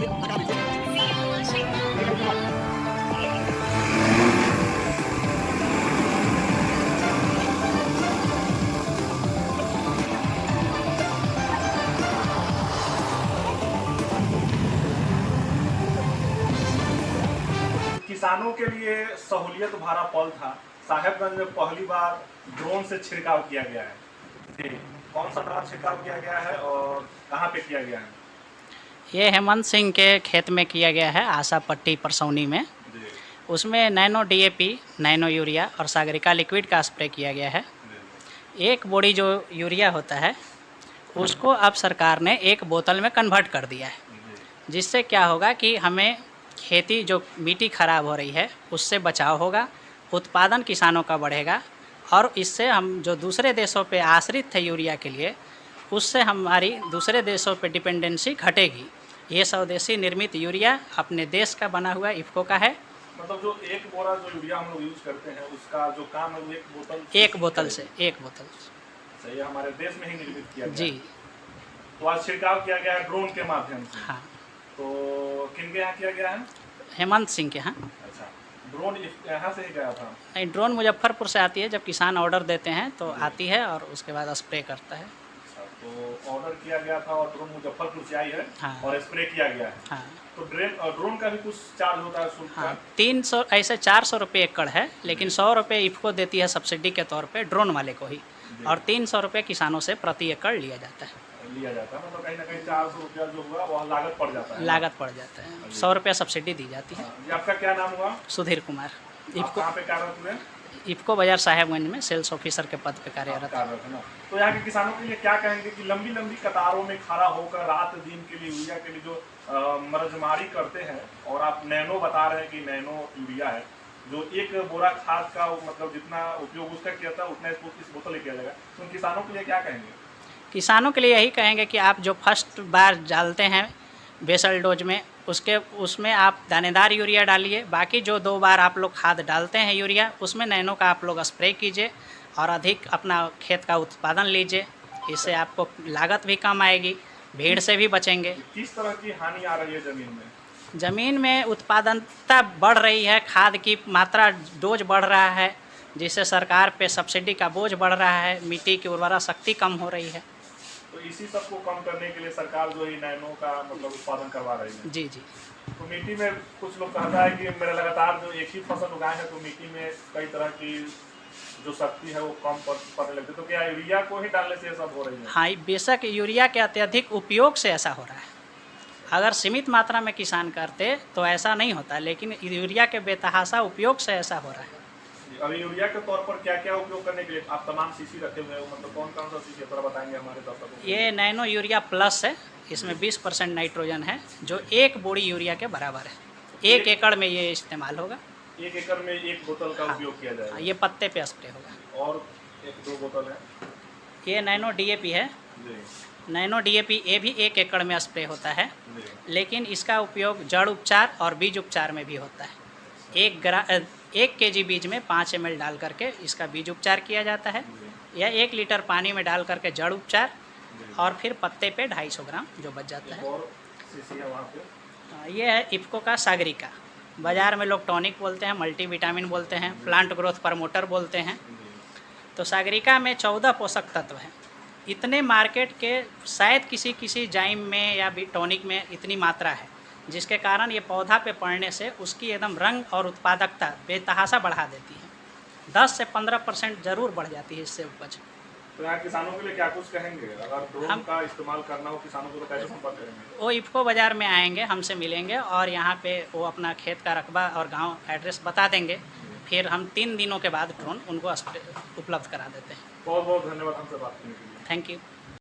किसानों के लिए सहूलियत भरा पल था। साहेबगंज में पहली बार ड्रोन से छिड़काव किया गया है। जी, कौन सा दवा छिड़काव किया गया है और कहाँ पे किया गया है? ये हेमंत सिंह के खेत में किया गया है, आशा पट्टी परसौनी में। जी, उसमें नैनो डीएपी, नैनो यूरिया और सागरिका लिक्विड का स्प्रे किया गया है। जी, एक बोरी जो यूरिया होता है उसको अब सरकार ने एक बोतल में कन्वर्ट कर दिया है, जी, जिससे क्या होगा कि हमें खेती जो मिट्टी ख़राब हो रही है उससे बचाव होगा, उत्पादन किसानों का बढ़ेगा और इससे हम जो दूसरे देशों पे आश्रित थे यूरिया के लिए, उससे हमारी दूसरे देशों पे डिपेंडेंसी घटेगी। ये स्वदेशी निर्मित यूरिया अपने देश का बना हुआ इफ़को का है। मतलब जो एक बोरा जो यूरिया हम लोग यूज करते हैं उसका जो काम है वो एक बोतल से सही है, हमारे देश में ही निर्मित किया गया जी। है। तो आज छिड़काव किया गया है ड्रोन के माध्यम से। हाँ, तो किन के यहाँ किया गया है? हेमंत सिंह के यहाँ। अच्छा, ड्रोन यहाँ से ही गया था? नहीं, ड्रोन मुजफ्फरपुर से आती है। जब किसान ऑर्डर देते हैं तो आती है और उसके बाद स्प्रे करता है। अच्छा, तो ऑर्डर किया गया था और ड्रोन मुजफ्फरपुर से आई है। हाँ। और स्प्रे किया गया है। हाँ तो ड्रोन का भी कुछ चार्ज होता है, शुल्क हाँ, का? 300 ऐसे 400 रुपये एकड़ है, लेकिन 100 रुपये इफ़को देती है सब्सिडी के तौर पे ड्रोन वाले को ही, और 300 रुपये किसानों से प्रति एकड़ लिया जाता है। मतलब कहीं ना कहीं 400 रुपया जो हुआ वह लागत पड़ जाता है। लागत पड़ जाता है, 100 रुपये सब्सिडी दी जाती है। ये आपका क्या नाम हुआ? सुधीर कुमार, आप कहाँ पे कार्यरत हुए? इफ़को बाजार साहेबगंज में सेल्स ऑफिसर के पद पे कार्यरत है। कार्यरत है ना। तो यहाँ के किसानों के लिए क्या कहेंगे कि लंबी लंबी कतारों में खड़ा होकर रात दिन के लिए यूरिया के लिए जो मरजमारी करते हैं, और आप नैनो बता रहे हैं कि नैनो यूरिया है, जो एक बोरा खाद का मतलब जितना उपयोग उसका किया था उतना इस बोतल किया जाएगा, तो उन किसानों के लिए क्या कहेंगे? किसानों के लिए यही कहेंगे कि आप जो फर्स्ट बार डालते हैं बेसल डोज में, उसमें आप दानेदार यूरिया डालिए। बाकी जो 2 बार आप लोग खाद डालते हैं यूरिया, उसमें नैनो का आप लोग स्प्रे कीजिए और अधिक अपना खेत का उत्पादन लीजिए। इससे आपको लागत भी कम आएगी, भीड़ से भी बचेंगे। किस तरह की हानि आ रही है ज़मीन में? ज़मीन में उत्पादनता बढ़ रही है, खाद की मात्रा डोज बढ़ रहा है, जिससे सरकार पे सब्सिडी का बोझ बढ़ रहा है, मिट्टी की उर्वरा शक्ति कम हो रही है। तो इसी सब को कम करने के लिए सरकार जो है नैनो का मतलब उत्पादन करवा रही है। जी जी। तो मिट्टी में कुछ लोग कहता है कि मेरा लगातार जो एक ही फसल उगाए हैं तो मिट्टी में कई तरह की जो शक्ति है वो कम पड़ने लगती है, तो क्या यूरिया को ही डालने से ये सब हो रही है? हाँ, बेशक यूरिया के अत्यधिक उपयोग से ऐसा हो रहा है। अगर सीमित मात्रा में किसान करते तो ऐसा नहीं होता, लेकिन यूरिया के बेतहाशा उपयोग से ऐसा हो रहा है। अभी यूरिया के तौर पर क्या क्या उपयोग करने के लिए आप तमाम सीसी रखे हुए हो, मतलब कौन कौन सा सीसी थोड़ा बताएंगे हमारे दर्शकों को? ये नैनो यूरिया प्लस है, इसमें 20% नाइट्रोजन है, जो 1 बोरी यूरिया के बराबर है। 1 एकड़ में ये इस्तेमाल होगा। 1 एकड़ में 1 बोतल का उपयोग किया जाएगा? ये पत्ते पे स्प्रे होगा। और 1-2 बोतल है? ये नैनो डीएपी है। जी, नैनो डीएपी ये भी 1 एकड़ में स्प्रे होता है, जी, लेकिन इसका उपयोग जड़ उपचार और बीज उपचार में भी होता है। 1 केजी बीज में 5 ml डाल करके इसका बीज उपचार किया जाता है, या 1 लीटर पानी में डाल करके जड़ उपचार, और फिर पत्ते पे 250 ग्राम जो बच जाता है। और सीसी है वहाँ पे? ये है इफ़को का सागरिका। बाज़ार में लोग टॉनिक बोलते हैं, मल्टीविटामिन बोलते हैं, प्लांट ग्रोथ प्रमोटर बोलते हैं। तो सागरिका में 14 पोषक तत्व हैं। इतने मार्केट के शायद किसी जाइम में या भी टॉनिक में इतनी मात्रा है, जिसके कारण ये पौधा पे पड़ने से उसकी एकदम रंग और उत्पादकता बेतहाशा बढ़ा देती है। 10 से 15% ज़रूर बढ़ जाती है इससे उपज। तो यहाँ किसानों के लिए क्या कुछ कहेंगे? अगर ड्रोन का इस्तेमाल करना हो किसानों को तो कैसे संपर्क करेंगे? वो इफ़को बाज़ार में आएंगे, हमसे मिलेंगे और यहाँ पे वो अपना खेत का रकबा और गांव एड्रेस बता देंगे, फिर हम 3 दिनों के बाद ड्रोन उनको उपलब्ध करा देते हैं। बहुत बहुत धन्यवाद हमसे बात करने के लिए। Thank you.